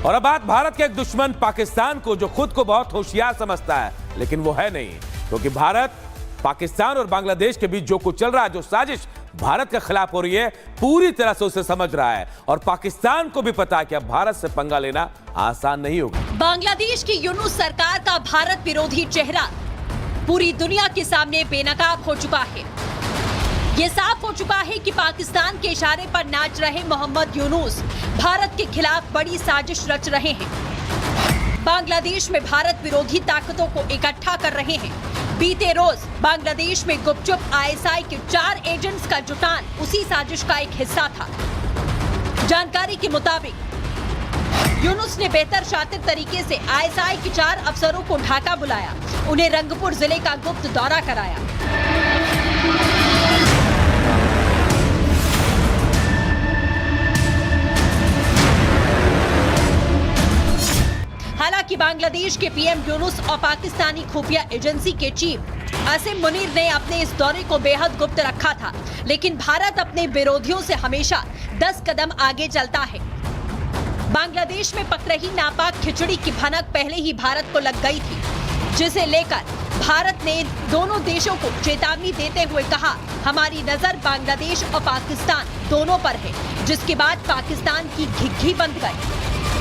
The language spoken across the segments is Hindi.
और अब बात भारत के एक दुश्मन पाकिस्तान को, जो खुद को बहुत होशियार समझता है लेकिन वो है नहीं, क्योंकि भारत, पाकिस्तान और बांग्लादेश के बीच जो कुछ चल रहा है, जो साजिश भारत के खिलाफ हो रही है, पूरी तरह से उसे समझ रहा है और पाकिस्तान को भी पता है कि अब भारत से पंगा लेना आसान नहीं होगा। बांग्लादेश की यूनुस सरकार का भारत विरोधी चेहरा पूरी दुनिया के सामने बेनकाब हो चुका है। ये साफ हो चुका है कि पाकिस्तान के इशारे पर नाच रहे मोहम्मद यूनुस भारत के खिलाफ बड़ी साजिश रच रहे हैं। बांग्लादेश में भारत विरोधी ताकतों को इकट्ठा कर रहे हैं। बीते रोज बांग्लादेश में गुपचुप आईएसआई के 4 एजेंट्स का जुटान उसी साजिश का एक हिस्सा था। जानकारी के मुताबिक यूनुस ने बेहतर शातिर तरीके से आईएसआई के 4 अफसरों को ढाका बुलाया, उन्हें रंगपुर जिले का गुप्त दौरा कराया। हालांकि बांग्लादेश के पीएम यूनुस और पाकिस्तानी खुफिया एजेंसी के चीफ असीम मुनीर ने अपने इस दौरे को बेहद गुप्त रखा था, लेकिन भारत अपने विरोधियों से हमेशा 10 कदम आगे चलता है। बांग्लादेश में पक रही नापाक खिचड़ी की भनक पहले ही भारत को लग गई थी, जिसे लेकर भारत ने दोनों देशों को चेतावनी देते हुए कहा, हमारी नजर बांग्लादेश और पाकिस्तान दोनों पर है, जिसके बाद पाकिस्तान की घिघी बंद गई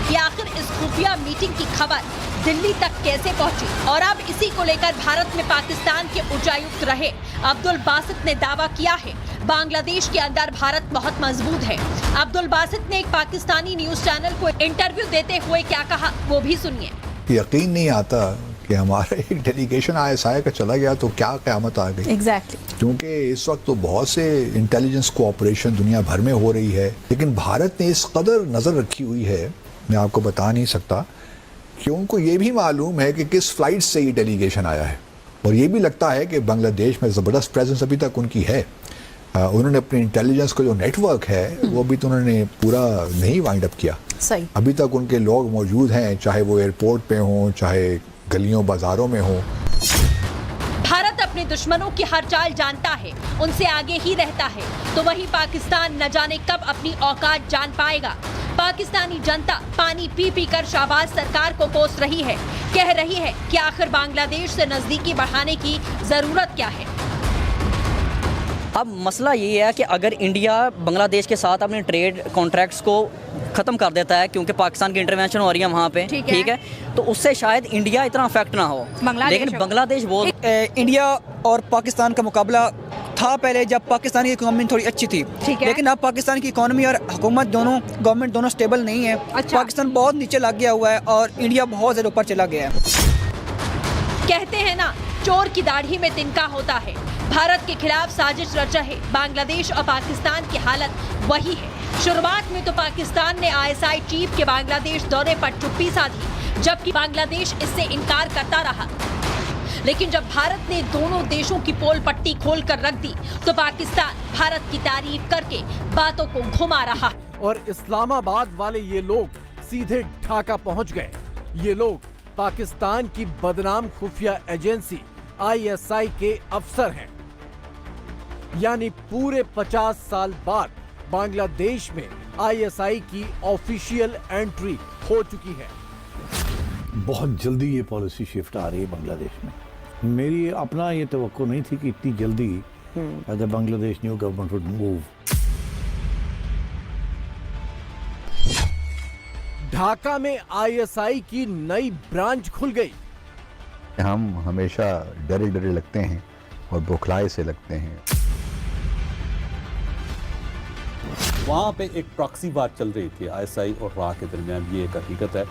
कि आखिर इस खुफिया मीटिंग की खबर दिल्ली तक कैसे पहुंची। और अब इसी को लेकर भारत में पाकिस्तान के उच्चायुक्त रहे अब्दुल बासित ने दावा किया है, बांग्लादेश के अंदर भारत बहुत मजबूत है। अब्दुल बासित ने एक पाकिस्तानी न्यूज चैनल को इंटरव्यू देते हुए क्या कहा, वो भी सुनिए। यकीन नहीं आता कि हमारा एक डेलीगेशन आईएसआई का चला गया तो क्या क़यामत आ गई। एग्जैक्टली। क्योंकि इस वक्त तो बहुत से इंटेलिजेंस कोऑपरेशन दुनिया भर में हो रही है, लेकिन भारत ने इस कदर नज़र रखी हुई है, मैं आपको बता नहीं सकता, कि उनको ये भी मालूम है कि किस फ्लाइट से ये डेलीगेशन आया है, और ये भी लगता है कि बांग्लादेश में ज़बरदस्त प्रेजेंस अभी तक उनकी है। उन्होंने अपने इंटेलिजेंस का जो नेटवर्क है वो भी तो उन्होंने पूरा नहीं वाइंड अप किया। सही। अभी तक उनके लोग मौजूद हैं, चाहे वो एयरपोर्ट पे हों, चाहे गलियों बाजारों में हों। भारत अपने दुश्मनों की हर चाल जानता है, उनसे आगे ही रहता है, तो वही पाकिस्तान न जाने कब अपनी औकात जान पाएगा। पाकिस्तानी जनता पानी पी पी कर शाहबाज सरकार को कोस रही है, कह रही है कि आखिर बांग्लादेश से नजदीकी बढ़ाने की जरूरत क्या है। अब मसला ये है कि अगर इंडिया बांग्लादेश के साथ अपने ट्रेड कॉन्ट्रैक्ट्स को ख़त्म कर देता है, क्योंकि पाकिस्तान की इंटरवेंशन हो रही है वहाँ पे, ठीक है, तो उससे शायद इंडिया इतना अफेक्ट ना हो, लेकिन बांग्लादेश वो इंडिया और पाकिस्तान का मुकाबला था पहले जब पाकिस्तान की इकोनॉमी थोड़ी अच्छी थी, लेकिन अब पाकिस्तान की इकोनॉमी और हुकूमत दोनों, गवर्नमेंट दोनों स्टेबल नहीं है। पाकिस्तान बहुत नीचे लग गया हुआ है और इंडिया बहुत ज़्यादा ऊपर चला गया है। कहते हैं ना, चोर की दाढ़ी में तिनका होता है। भारत के खिलाफ साजिश रच रहे बांग्लादेश और पाकिस्तान की हालत वही है। शुरुआत में तो पाकिस्तान ने आईएसआई चीफ के बांग्लादेश दौरे पर चुप्पी साधी, जबकि बांग्लादेश इससे इनकार करता रहा। लेकिन जब भारत ने दोनों देशों की पोल पट्टी खोल कर रख दी, तो पाकिस्तान भारत की तारीफ करके बातों को घुमा रहा। और इस्लामाबाद वाले ये लोग सीधे ढाका पहुंच गए। ये लोग पाकिस्तान की बदनाम खुफिया एजेंसी आईएसआई के अफसर हैं। यानी पूरे 50 साल बाद बांग्लादेश में आईएसआई की ऑफिशियल एंट्री हो चुकी है। बहुत जल्दी ये पॉलिसी शिफ्ट आ रही है बांग्लादेश में। मेरी अपना ये तवक्को नहीं थी कि इतनी जल्दी the Bangladesh new government would move. Dhaka में आईएसआई की नई ब्रांच खुल गई। हम हमेशा डरे डरे लगते हैं और बौखलाए से लगते हैं। वहाँ पे एक प्रॉक्सी बात चल रही थी आईएसआई और राह के दरमियान, ये एक हकीकत है।